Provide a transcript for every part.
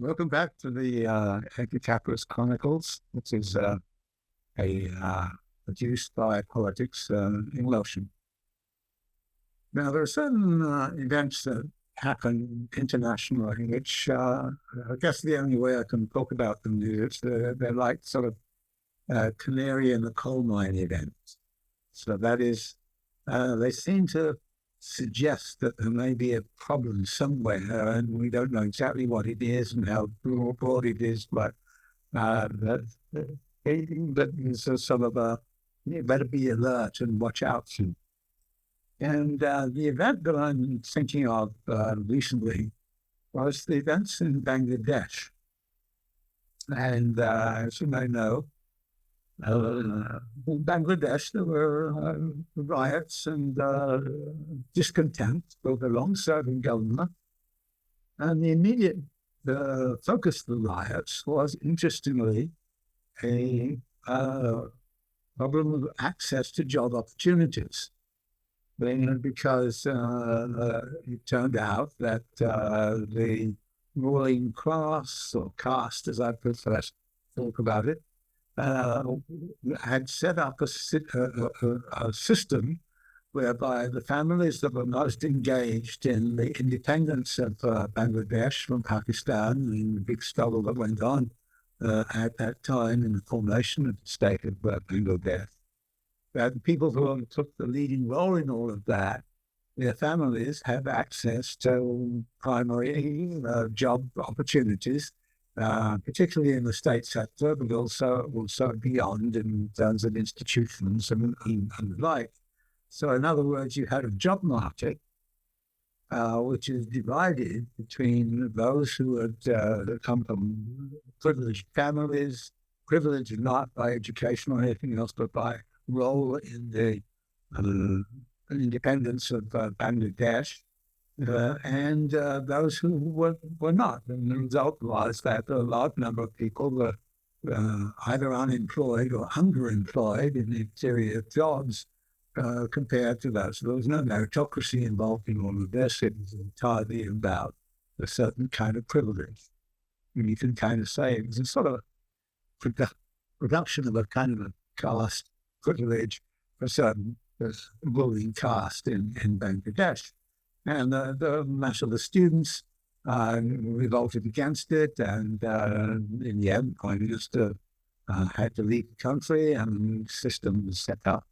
Welcome back to the Anti-Capitalist Chronicles, which is produced by Politics in Motion. Now, there are certain events that happen internationally, which I guess the only way I can talk about them is they're like sort of canary in the coal mine events. So that is, they seem to suggest that there may be a problem somewhere, and we don't know exactly what it is and how broad it is, but that is a sort of a you better be alert and watch out for. And the event that I'm thinking of recently was the events in Bangladesh. And as you may know, in Bangladesh, there were riots and discontent both alongside the government. And the immediate focus of the riots was, interestingly, a problem of access to job opportunities. Because it turned out that the ruling class, or caste as I prefer to talk about it, had set up a system whereby the families that were most engaged in the independence of Bangladesh from Pakistan and the big struggle that went on at that time in the formation of the state of Bangladesh, that the people who took the leading role in all of that, their families have access to primary job opportunities, particularly in the state sector, but also beyond in terms of institutions and the like. So in other words, you had a job market which is divided between those who had come from privileged families, privileged not by education or anything else, but by role in the independence of Bangladesh, and those who were not. And the result was that a large number of people were either unemployed or underemployed in inferior jobs compared to those. So there was no meritocracy involved in all of this. It was entirely about a certain kind of privilege. And you can kind of say it was a sort of production of a kind of a caste privilege for certain ruling caste in Bangladesh. And the mass of the students revolted against it, and in the end, communists had to leave the country, and the system was set up.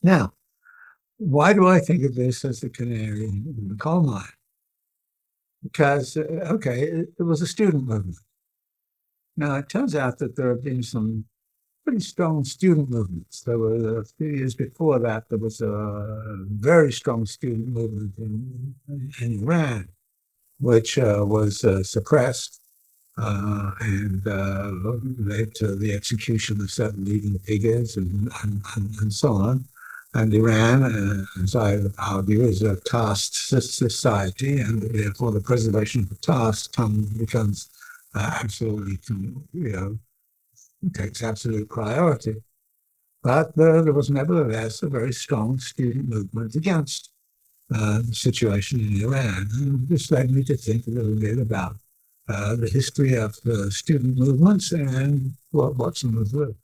Now, why do I think of this as the canary in the coal mine? Because, it was a student movement. Now, it turns out that there have been some pretty strong student movements. There were a few years before that, there was a very strong student movement in Iran, which was suppressed and led to the execution of certain leading figures and so on. And Iran, as I argue, is a caste society, and therefore the preservation of the caste becomes absolutely, takes absolute priority. But there was nevertheless a very strong student movement against the situation in Iran. And this led me to think a little bit about the history of the student movements and what some of the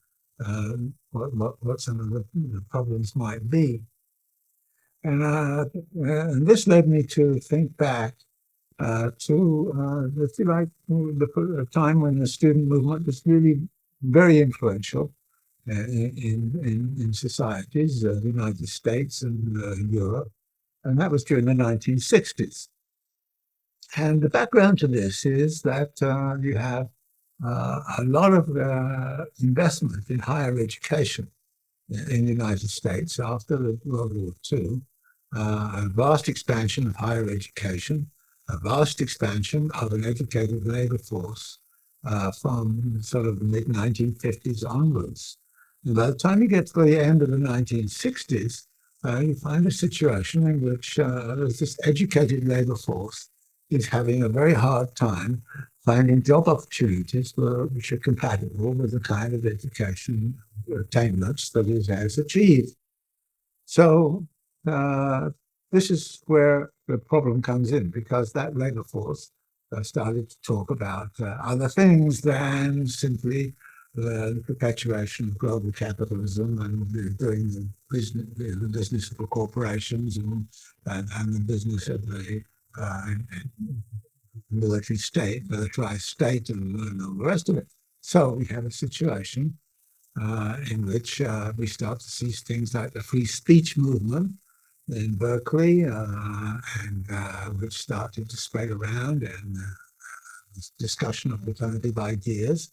problems might be. And this led me to think back to, if you like, the time when the student movement was really very influential in societies, the United States and Europe, and that was during the 1960s. And the background to this is that you have a lot of investment in higher education in the United States after World War II, a vast expansion of higher education, a vast expansion of an educated labor force from sort of the mid-1950s onwards. And by the time you get to the end of the 1960s, you find a situation in which this educated labor force is having a very hard time finding job opportunities which are compatible with the kind of education attainments that it has achieved. So this is where the problem comes in, because that labor force started to talk about other things than simply the perpetuation of global capitalism and doing the business of the corporations and the business of the military state, militarized state, and all the rest of it. So we have a situation in which we start to see things like the free speech movement in Berkeley, and which started to spread around, and this discussion of alternative ideas.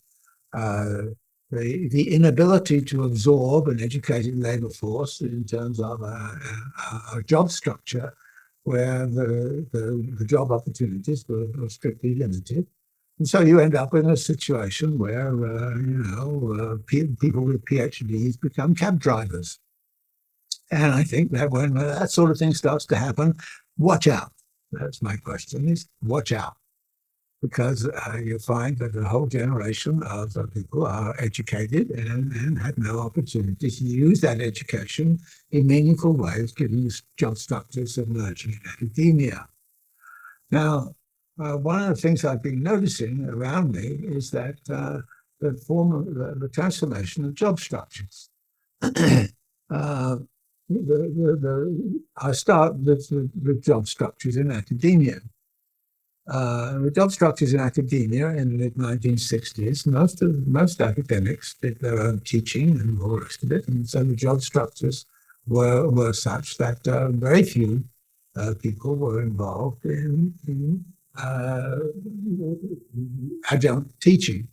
The inability to absorb an educated labor force in terms of a job structure where the job opportunities were strictly limited. And so you end up in a situation where, people with PhDs become cab drivers. And I think that when that sort of thing starts to happen, watch out. That's my question, is watch out. Because you find that a whole generation of people are educated and have no opportunity to use that education in meaningful ways, given job structures emerging in academia. Now, one of the things I've been noticing around me is that the transformation of job structures. I start with job structures in academia. The job structures in academia in the mid-1960s, most academics did their own teaching and all the rest of it, and so the job structures were such that very few people were involved in adjunct teaching.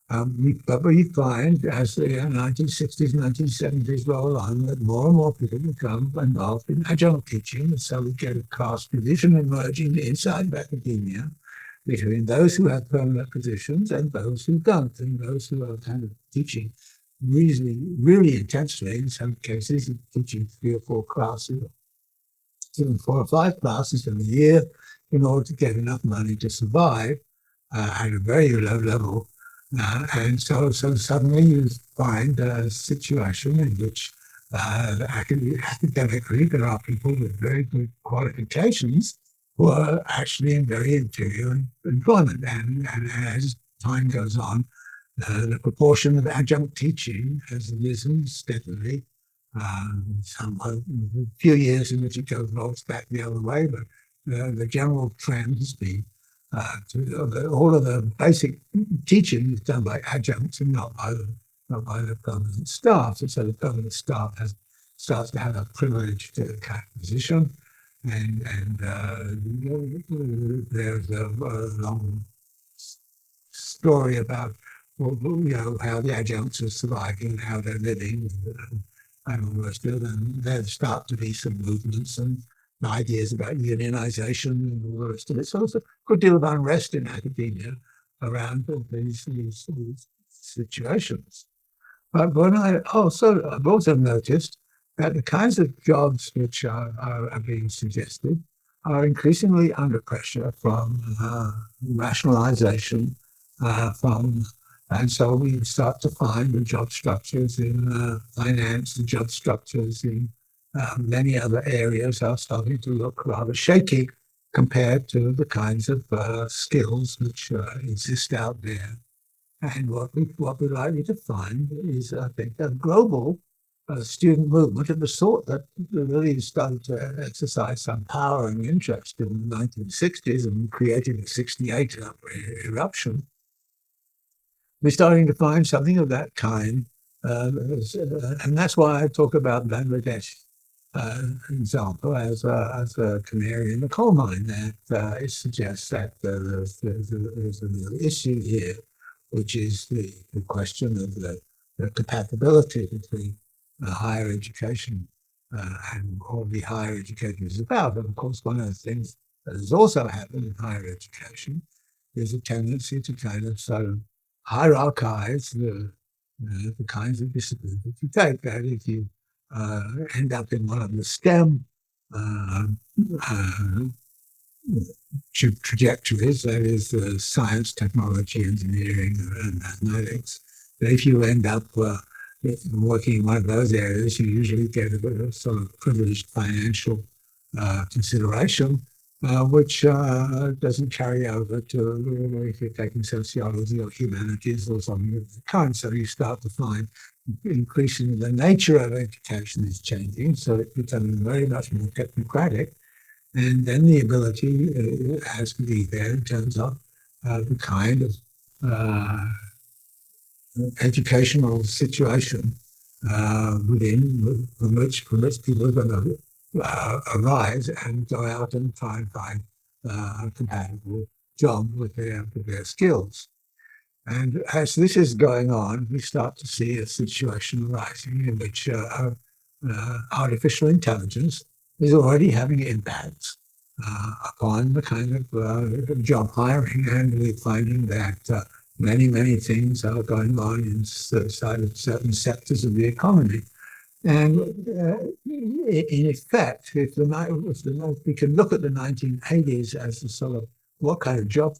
But we find, as the 1960s, 1970s roll on, that more and more people become involved in adjunct teaching, and so we get a caste division emerging inside of academia between those who have permanent positions and those who don't, and those who are kind of teaching really intensely, in some cases teaching 3 or 4 classes, even 4 or 5 classes in a year, in order to get enough money to survive at a very low level. And so suddenly you find a situation in which academically there are people with very good qualifications who are actually in very inferior employment. And as time goes on, the proportion of adjunct teaching has risen steadily. A few years in which it rolls back the other way, but the general trend has been all of the basic teaching is done by adjuncts and not by the permanent staff. And so the permanent staff starts to have a privileged kind of position, and there's a long story about how the adjuncts are surviving and how they're living, and all the rest of it. And there start to be some movements and ideas about unionization and all the rest of it. So there's a good deal of unrest in academia around these situations. But I've also noticed that the kinds of jobs which are being suggested are increasingly under pressure from rationalization, and so we start to find the job structures in finance, the job structures in many other areas are starting to look rather shaky compared to the kinds of skills which exist out there. And what we're likely to find is, I think, a global student movement of the sort that really started to exercise some power and interest in the 1960s and created the 68 eruption. We're starting to find something of that kind, and that's why I talk about Bangladesh. example as a canary in the coal mine. That it suggests that there's a real issue here, which is the question of the compatibility between higher education and all the higher education is about. And of course, one of the things that has also happened in higher education is a tendency to kind of sort of hierarchize the kinds of disciplines that you take. That if you end up in one of the STEM trajectories, that is science, technology, engineering, and mathematics, that if you end up working in one of those areas, you usually get a sort of privileged financial consideration, which doesn't carry over to if you're taking sociology or humanities or something of the kind. So you start to find increasingly the nature of education is changing, so it's becoming very much more technocratic. And then the ability has to be there in terms of the kind of educational situation from which people are going to arise and go out and try and find a compatible job with their skills. And as this is going on, we start to see a situation arising in which artificial intelligence is already having impacts upon the kind of job hiring, and we're finding that many things are going on inside of certain sectors of the economy. And in effect, if we can look at the 1980s as a sort of what kind of job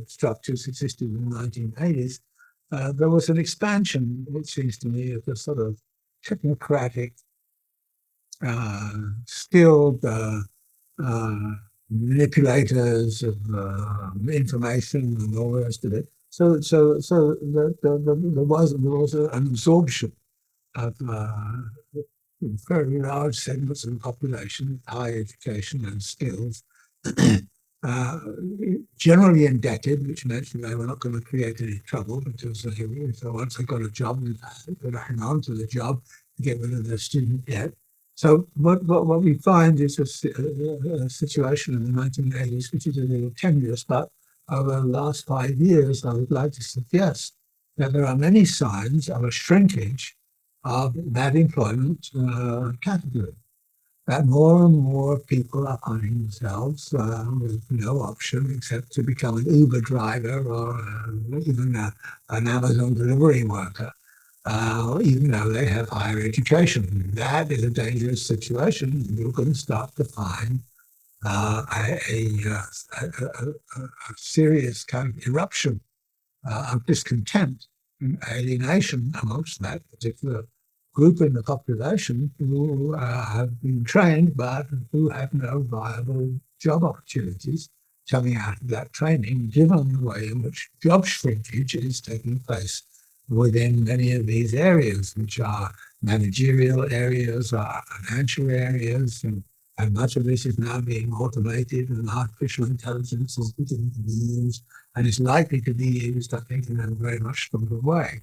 structures existed in the 1980s, there was an expansion, it seems to me, of the sort of technocratic, skilled manipulators of information and all the rest of it. So there was an absorption of very large segments of the population, high education and skills, generally indebted, which meant they were not going to create any trouble because once they got a job, they got to hang on to the job to get rid of their student debt. So what we find is a situation in the 1980s, which is a little tenuous, but over the last 5 years, I would like to suggest that there are many signs of a shrinkage of that employment category. That more and more people are finding themselves with no option except to become an Uber driver or even an Amazon delivery worker, even though they have higher education. That is a dangerous situation. You're going to start to find a serious kind of eruption of discontent and alienation amongst that particular group in the population who have been trained but who have no viable job opportunities coming out of that training, given the way in which job shrinkage is taking place within many of these areas, which are managerial areas, are financial areas, and much of this is now being automated, and artificial intelligence is beginning to be used, and is likely to be used, I think, in a very much stronger way.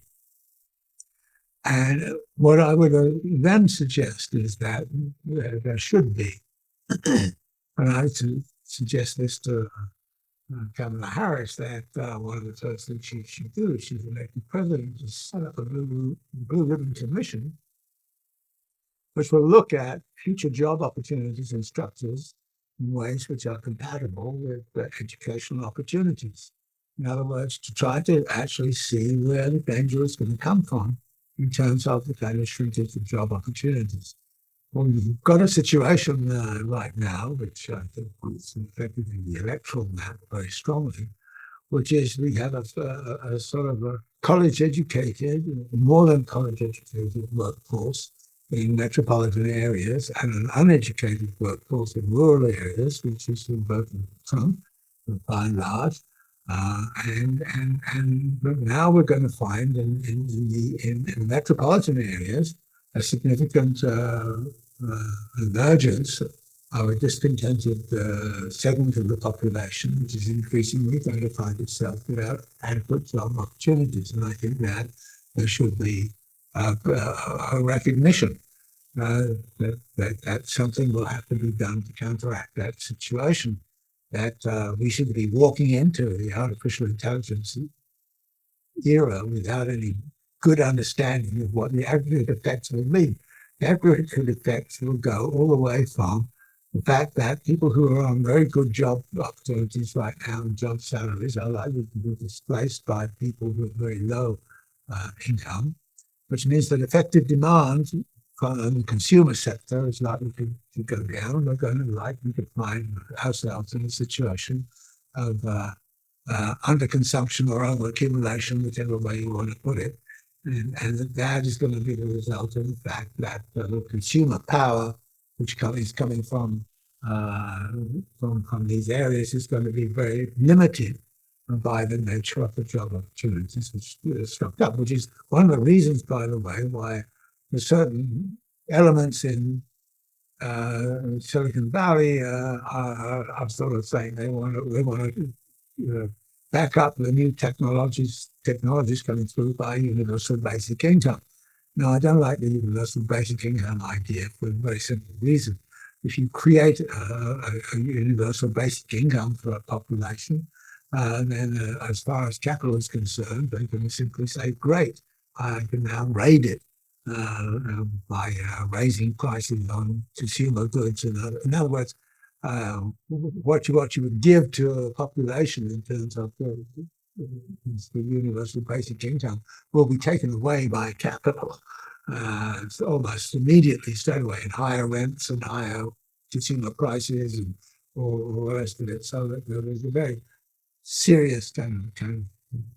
And what I would then suggest is that there should be, and I suggest this to Kamala Harris, that one of the first things she should do if she's elected president is set up a blue ribbon commission, which will look at future job opportunities and structures in ways which are compatible with educational opportunities. In other words, to try to actually see where the danger is going to come from in terms of the kind of shrinkage of job opportunities. Well, we've got a situation right now, which I think is affected in the electoral map very strongly, which is we have a sort of a college-educated, more than college-educated workforce in metropolitan areas and an uneducated workforce in rural areas, which is both Trump, by and large. But now we're going to find in the metropolitan areas a significant emergence of a discontented segment of the population, which is increasingly going to find itself without adequate job opportunities. And I think that there should be a recognition that something will have to be done to counteract that situation. That we should be walking into the artificial intelligence era without any good understanding of what the aggregate effects will be. The aggregate effects will go all the way from the fact that people who are on very good job opportunities right now and job salaries are likely to be displaced by people with very low income, which means that effective demand from the consumer sector is likely to go down. We're going to likely to find ourselves in a situation of underconsumption or overaccumulation, whichever way you want to put it. And that is going to be the result of the fact that the consumer power, which is coming from these areas, is going to be very limited by the nature of the job opportunities which are struck up, which is one of the reasons, by the way, why there's certain elements in Silicon Valley are sort of saying they want to back up the new technologies coming through by universal basic income. Now, I don't like the universal basic income idea for a very simple reason. If you create a universal basic income for a population, then as far as capital is concerned, they can simply say, great, I can now raid it by raising prices on consumer goods. In other words, what you would give to a population in terms of the universal basic income will be taken away by capital almost immediately, straight away, in higher rents and higher consumer prices and all the rest of it. So that there's a very serious kind of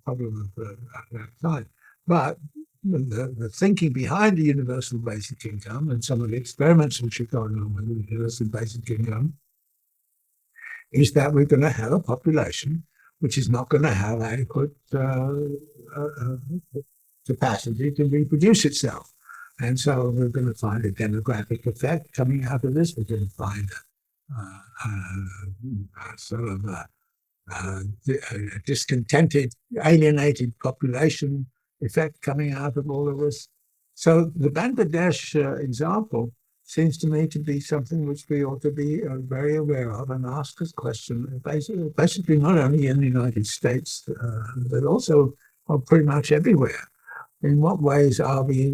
problem of that kind. But the thinking behind the universal basic income and some of the experiments which are going on with the universal basic income is that we're going to have a population which is not going to have adequate capacity to reproduce itself. And so we're going to find a demographic effect coming out of this. We're going to find a sort of a discontented, alienated population effect coming out of all of this. So the Bangladesh example seems to me to be something which we ought to be very aware of and ask this question, basically not only in the United States, but also pretty much everywhere. In what ways are we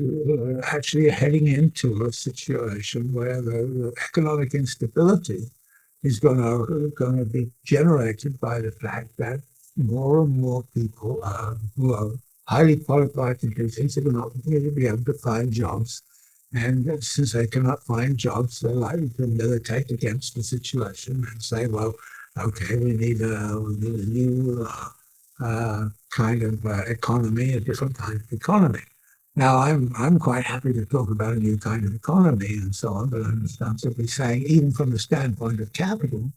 actually heading into a situation where the economic instability is going to be generated by the fact that more and more people who are highly qualified to do things are not going to be able to find jobs. And since they cannot find jobs, they're likely to militate against the situation and say, well, okay, we need a new kind of economy, a different kind of economy. Now, I'm quite happy to talk about a new kind of economy and so on, but I'm simply saying, even from the standpoint of capital,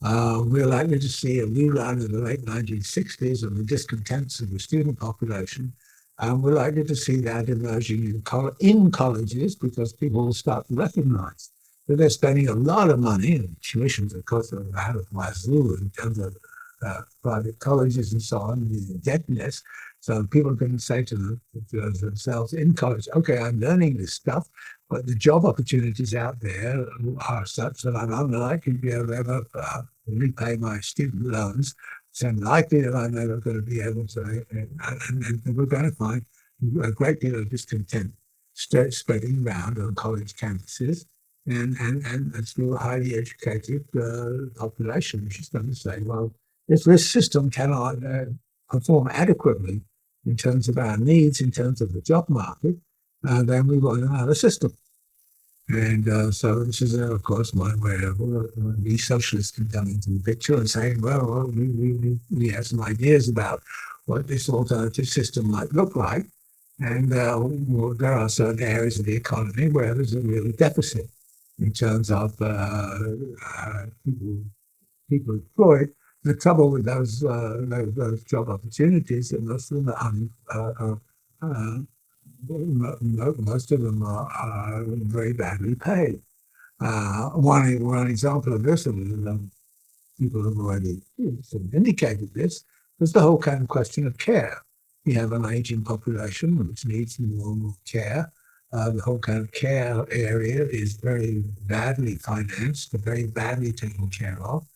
we're likely to see a rerun of the late 1960s and the discontents of the student population. And we're likely to see that emerging in colleges because people will start to recognize that they're spending a lot of money, and tuitions, of course, are out of wazoo in terms of private colleges and so on, the indebtedness. So people are going to say to themselves in college, okay, I'm learning this stuff, but the job opportunities out there are such that I'm unlikely to be able to ever repay my student loans. It's unlikely that I'm ever going to be able to, and we're going to find a great deal of discontent spreading around on college campuses, and a still highly educated population, which is going to say, well, if this system cannot perform adequately in terms of our needs, in terms of the job market, then we want another system. And so this is, of course, one where we socialists can come into the picture and say, well, we have some ideas about what this alternative system might look like. And there are certain areas of the economy where there's a real deficit in terms of people employed. The trouble with those job opportunities, that most of them are very badly paid. One example of this, and people have already sort of indicated this, is the whole kind of question of care. We have an aging population which needs more and more care. The whole kind of care area is very badly financed, very badly taken care of.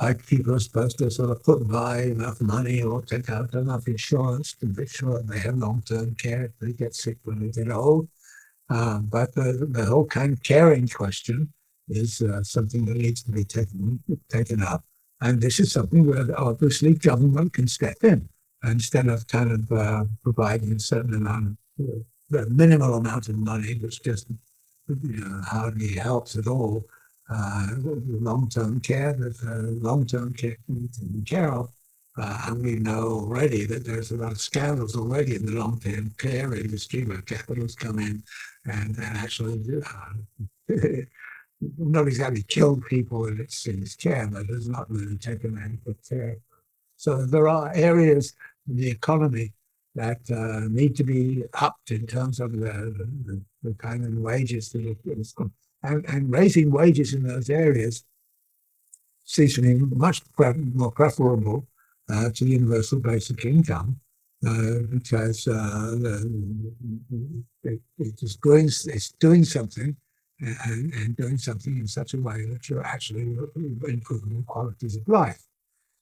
Like people are supposed to sort of put by enough money or take out enough insurance to make sure they have long-term care if they get sick when they get old. But the whole kind of caring question is something that needs to be taken up. And this is something where obviously government can step in instead of kind of providing a certain amount of minimal amount of money, which just hardly helps at all. Long-term care, long-term care taken care of. And we know already that there's a lot of scandals already in the long-term care industry where capitalists come in and actually not exactly kill people in its care, but it's not really taken adequate care. So there are areas in the economy that need to be upped in terms of the kind of wages that and raising wages in those areas seems to me much more preferable to universal basic income because it's doing something and doing something in such a way that you're actually improving the qualities of life.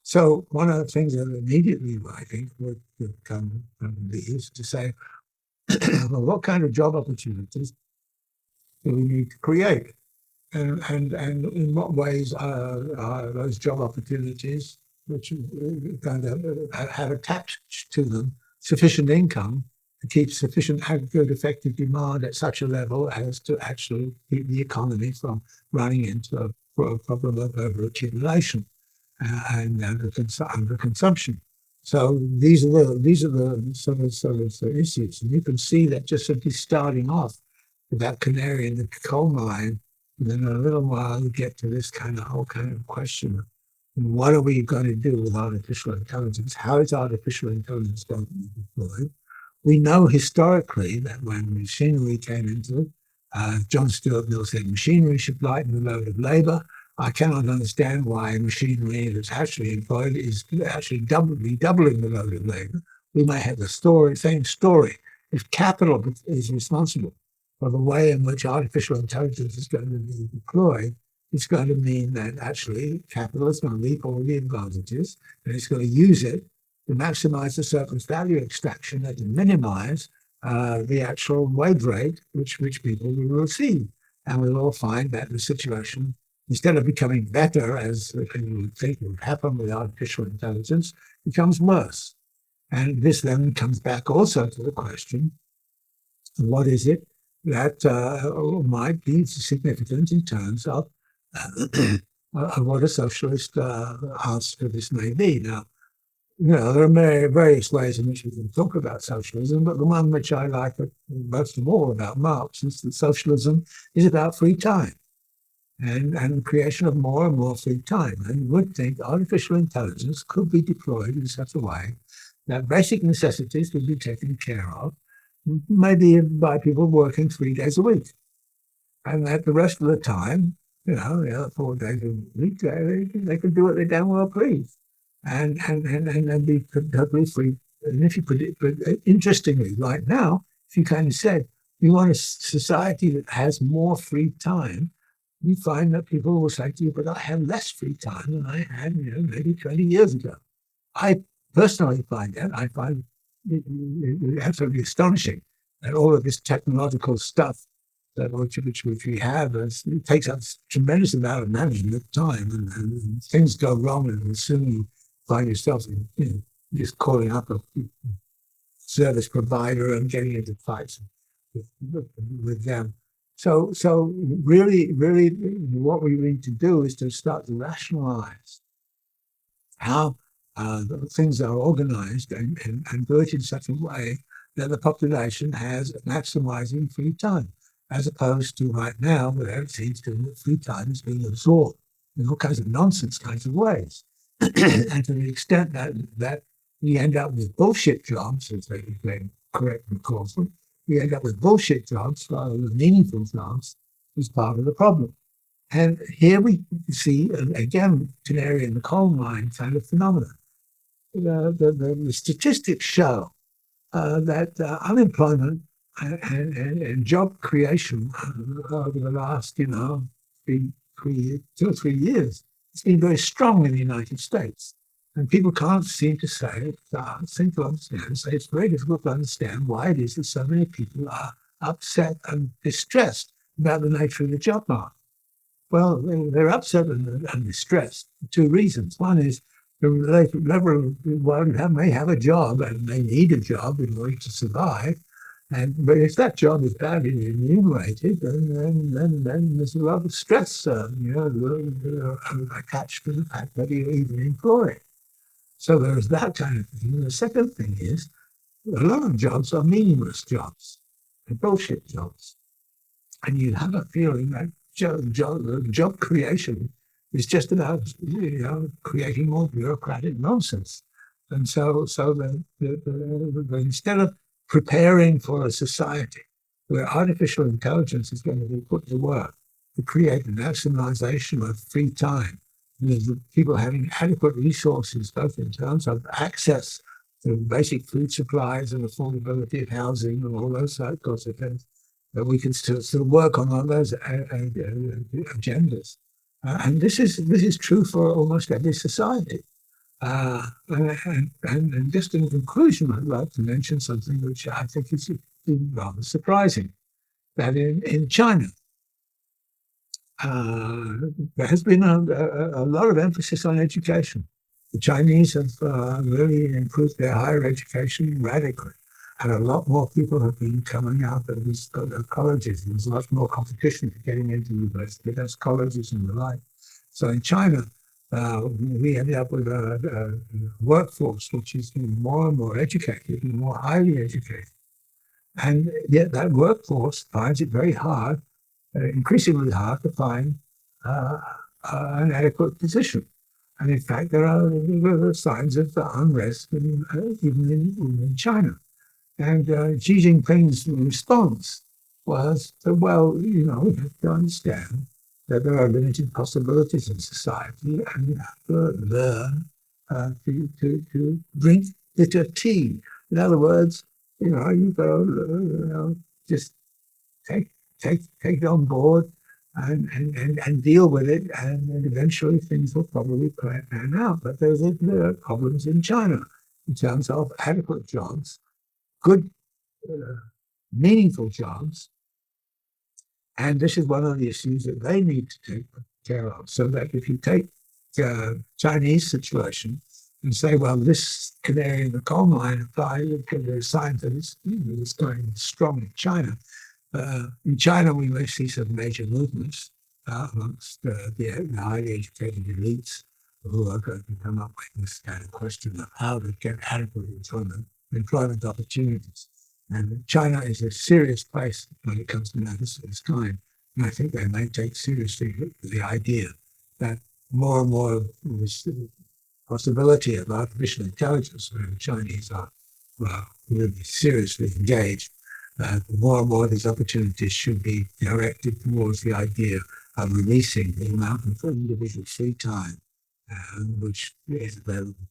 So one of the things that immediately I think would come from these to say, well, what kind of job opportunities do we need to create? And in what ways are those job opportunities, which kind of have attached to them sufficient income to keep sufficient aggregate effective demand at such a level as to actually keep the economy from running into a problem of overaccumulation and underconsumption. So these are the sort of issues, and you can see that just simply starting off with that canary in the coal mine. And then in a little while, you get to this whole kind of question of what are we going to do with artificial intelligence? How is artificial intelligence going to be deployed? We know historically that when machinery came into it, John Stuart Mill said machinery should lighten the load of labor. I cannot understand why machinery that's actually employed is actually doubling the load of labor. We may have the same story. If capital is responsible for the way in which artificial intelligence is going to be deployed, it's going to mean that actually capital is going to reap all the advantages, and it's going to use it to maximize the surplus value extraction and to minimize the actual wage rate which people will receive. And we'll all find that the situation, instead of becoming better, as you would think would happen with artificial intelligence, becomes worse. And this then comes back also to the question, what is it that might be significant in terms of what a socialist answer to this may be. Now, there are various ways in which we can talk about socialism, but the one which I like most of all about Marx is that socialism is about free time and the creation of more and more free time. And you would think artificial intelligence could be deployed in such a way that basic necessities would be taken care of, maybe by people working 3 days a week. And that the rest of the time, 4 days a week, they could do what they damn well please. And be totally free. And if you put it, but interestingly, right now, if you kind of said you want a society that has more free time, you find that people will say to you, but I have less free time than I had, maybe 20 years ago. I personally find that. I find it absolutely astonishing that all of this technological stuff which we have, it takes up a tremendous amount of management time, and things go wrong, and soon you find yourself just calling up a service provider and getting into fights with them. So really, what we need to do is to start to rationalize how things are organized and do it in such a way that the population has maximizing free time, as opposed to right now where it seems to free time is being absorbed in all kinds of nonsense kinds of ways. And to the extent that we end up with bullshit jobs, as they correctly call them, we end up with bullshit jobs rather than meaningful jobs is part of the problem. And here we see, again, canary in the coal mine kind of phenomenon. The statistics show that unemployment and job creation over the last, 2 or 3 years, it's been very strong in the United States. And people can't seem to understand, say it's very difficult to understand why it is that so many people are upset and distressed about the nature of the job market. Well, they're upset and distressed for two reasons. One is the one may have a job and they need a job in order to survive. But if that job is badly remunerated, then there's a lot of stress, attached to the fact that you're even employed. So there's that kind of thing. And the second thing is, a lot of jobs are meaningless jobs, and bullshit jobs. And you have a feeling that job creation is just about, creating more bureaucratic nonsense. And so instead of preparing for a society where artificial intelligence is going to be put to work to create the nationalization of free time, with people having adequate resources, both in terms of access to basic food supplies and affordability of housing and all those sorts of things, that we can still work on all those agendas. And this is true for almost every society. And just in conclusion, I'd like to mention something which I think is rather surprising, that in China, there has been a lot of emphasis on education. The Chinese have really improved their higher education radically, and a lot more people have been coming out of these colleges. There's a lot more competition for getting into university, that's colleges and the like. So in China, we ended up with a workforce which is more and more educated and more highly educated. And yet that workforce finds it very hard, increasingly hard to find an adequate position. And in fact, there are signs of unrest even in China. And Xi Jinping's response was, we have to understand that there are limited possibilities in society, and you have to learn to drink bitter tea. In other words, you've got to just take it on board and deal with it, and eventually things will probably pan out. But there are problems in China in terms of adequate jobs, good, meaningful jobs. And this is one of the issues that they need to take care of. So that if you take the Chinese situation and say, well, this canary in the coal mine applies, there's signs that it's going strong in China. In China, we may see some major movements amongst the highly educated elites who are going to come up with this kind of question of how to get adequate employment opportunities. And China is a serious place when it comes to matters of this kind. And I think they may take seriously the idea that more and more of this possibility of artificial intelligence, where the Chinese are really seriously engaged, more and more of these opportunities should be directed towards the idea of releasing the amount of individual free time which is available.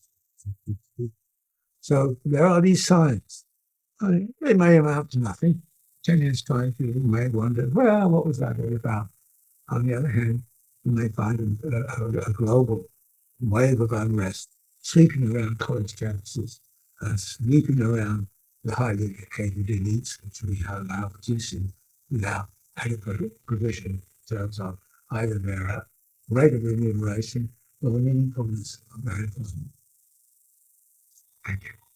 So there are these signs. They may amount to nothing. 10 years' time, people may wonder, well, what was that all about? On the other hand, you may find a global wave of unrest sweeping around college campuses, sweeping around the highly educated elites, which we are now producing without adequate provision in terms of either their rate of remuneration or the meaningfulness of their employment. Thank you.